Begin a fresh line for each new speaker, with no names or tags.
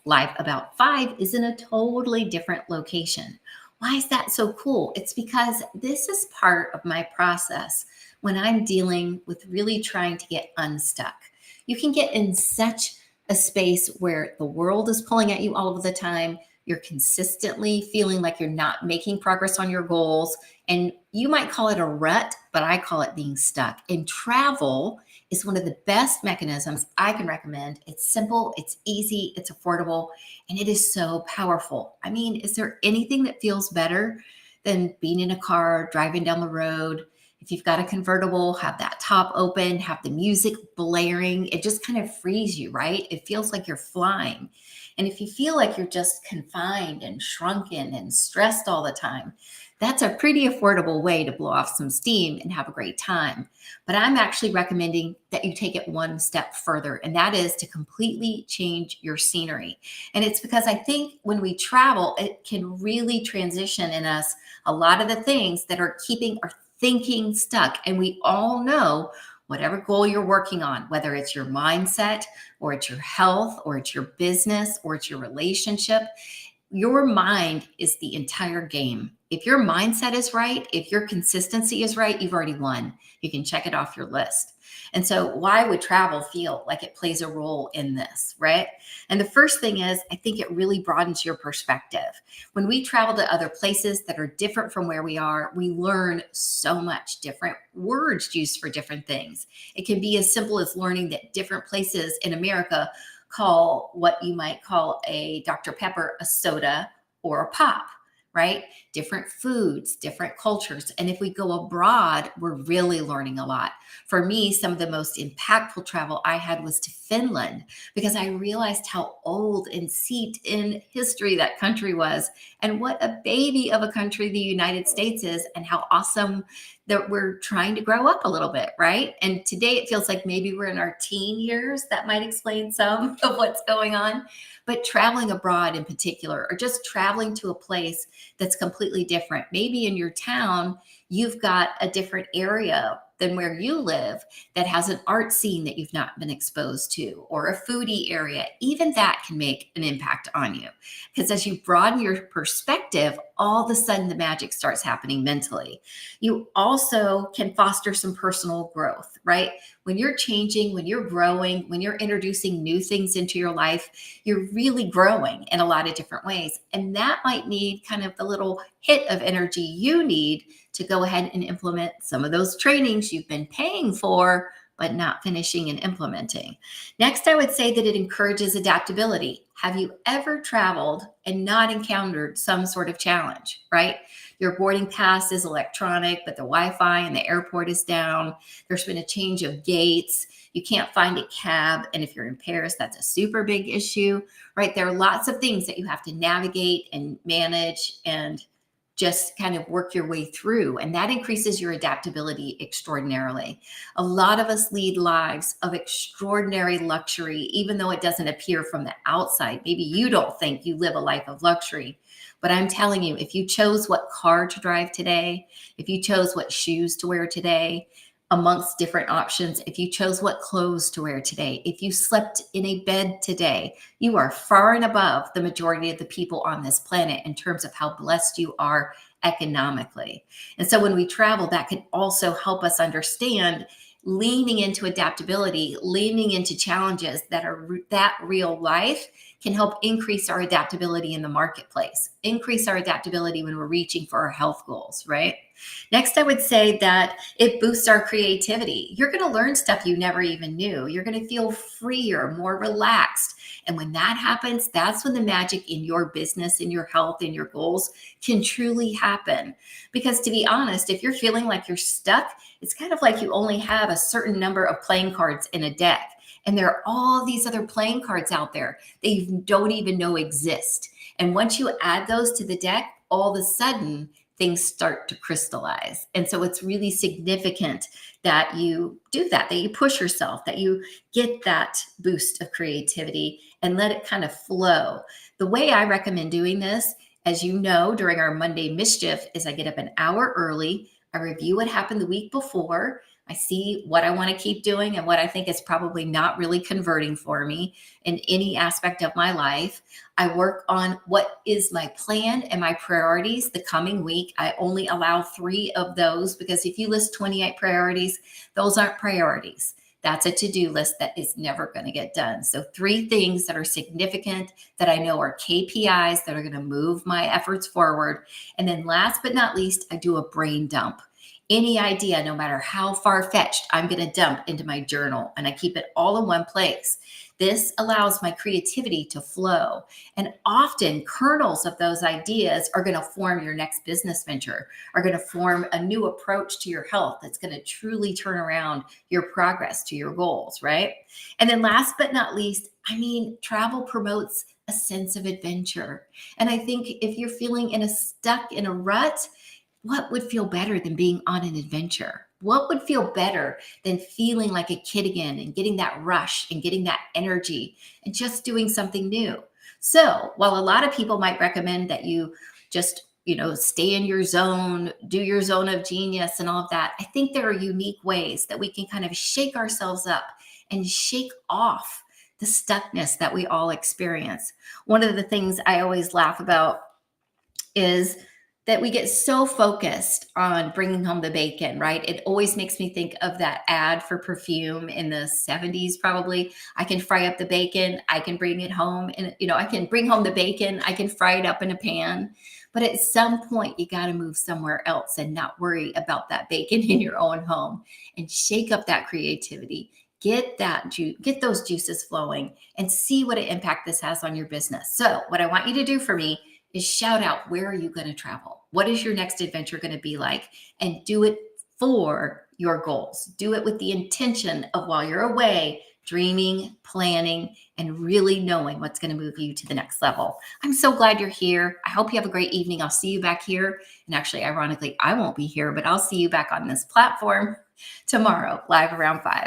live about 5 is in a totally different location. Why is that so cool? It's because this is part of my process when I'm dealing with really trying to get unstuck. You can get in such a space where the world is pulling at you all of the time. You're consistently feeling like you're not making progress on your goals. And you might call it a rut, but I call it being stuck. And travel is one of the best mechanisms I can recommend. It's simple, it's easy, it's affordable, and it is so powerful. I mean, is there anything that feels better than being in a car, driving down the road? If you've got a convertible, have that top open, have the music blaring. It just kind of frees you, right? It feels like you're flying. And if you feel like you're just confined and shrunken and stressed all the time, that's a pretty affordable way to blow off some steam and have a great time. But I'm actually recommending that you take it one step further, and that is to completely change your scenery. And it's because I think when we travel, it can really transition in us a lot of the things that are keeping our thinking stuck. And we all know whatever goal you're working on, whether it's your mindset or it's your health or it's your business or it's your relationship, your mind is the entire game. If your mindset is right, if your consistency is right, you've already won. You can check it off your list. And so, why would travel feel like it plays a role in this, right? And the first thing is, I think it really broadens your perspective. When we travel to other places that are different from where we are, we learn so much different words used for different things. It can be as simple as learning that different places in America call what you might call a Dr. Pepper a soda or a pop, right? Different foods, different cultures. And if we go abroad, we're really learning a lot. For me, some of the most impactful travel I had was to Finland because I realized how old and seeped in history that country was and what a baby of a country the United States is and how awesome that we're trying to grow up a little bit, right? And today it feels like maybe we're in our teen years. That might explain some of what's going on. But traveling abroad in particular, or just traveling to a place that's completely different. Maybe in your town, you've got a different area than where you live that has an art scene that you've not been exposed to, or a foodie area. Even that can make an impact on you. Because as you broaden your perspective, all of a sudden the magic starts happening mentally. You also can foster some personal growth, right? When you're changing, when you're growing, when you're introducing new things into your life, you're really growing in a lot of different ways. And that might need kind of the little hit of energy you need to go ahead and implement some of those trainings you've been paying for, but not finishing and implementing. Next, I would say that it encourages adaptability. Have you ever traveled and not encountered some sort of challenge, right? Your boarding pass is electronic, but the Wi-Fi in the airport is down. There's been a change of gates. You can't find a cab. And if you're in Paris, that's a super big issue, right? There are lots of things that you have to navigate and manage and just kind of work your way through. And that increases your adaptability extraordinarily. A lot of us lead lives of extraordinary luxury, even though it doesn't appear from the outside. Maybe you don't think you live a life of luxury. But I'm telling you, if you chose what car to drive today, if you chose what shoes to wear today, amongst different options, if you chose what clothes to wear today, if you slept in a bed today, you are far and above the majority of the people on this planet in terms of how blessed you are economically. And so when we travel, that can also help us understand leaning into adaptability, leaning into challenges that are that real life can help increase our adaptability in the marketplace, increase our adaptability when we're reaching for our health goals, right? Next, I would say that it boosts our creativity. You're going to learn stuff you never even knew. You're going to feel freer, more relaxed. And when that happens, that's when the magic in your business, in your health, in your goals can truly happen. Because to be honest, if you're feeling like you're stuck, it's kind of like you only have a certain number of playing cards in a deck. And there are all these other playing cards out there that you don't even know exist. And once you add those to the deck, all of a sudden, things start to crystallize. And so it's really significant that you do that you push yourself, that you get that boost of creativity and let it kind of flow. The way I recommend doing this, as you know, during our Monday mischief, is I get up an hour early. I review what happened the week before. I see what I want to keep doing and what I think is probably not really converting for me in any aspect of my life. I work on what is my plan and my priorities the coming week. I only allow 3 of those, because if you list 28 priorities, those aren't priorities. That's a to-do list that is never going to get done. So 3 things that are significant that I know are KPIs that are going to move my efforts forward. And then last but not least, I do a brain dump. Any idea, no matter how far-fetched, I'm going to dump into my journal, and I keep it all in one place. This allows my creativity to flow. And often kernels of those ideas are going to form your next business venture, are going to form a new approach to your health that's going to truly turn around your progress to your goals, right? And then last but not least, travel promotes a sense of adventure. And I think if you're feeling stuck in a rut, what would feel better than being on an adventure? What would feel better than feeling like a kid again and getting that rush and getting that energy and just doing something new? So, while a lot of people might recommend that you just, stay in your zone, do your zone of genius and all of that, I think there are unique ways that we can kind of shake ourselves up and shake off the stuckness that we all experience. One of the things I always laugh about is that we get so focused on bringing home the bacon, right? It always makes me think of that ad for perfume in the 70s, probably. I can fry up the bacon, I can bring it home, and I can bring home the bacon, I can fry it up in a pan. But at some point, you got to move somewhere else and not worry about that bacon in your own home, and shake up that creativity. Get those juices flowing, and see what an impact this has on your business. So, what I want you to do for me is shout out, where are you going to travel? What is your next adventure going to be like? And do it for your goals. Do it with the intention of, while you're away, dreaming, planning, and really knowing what's going to move you to the next level. I'm so glad you're here. I hope you have a great evening. I'll see you back here. And actually, ironically, I won't be here, but I'll see you back on this platform tomorrow, live around 5.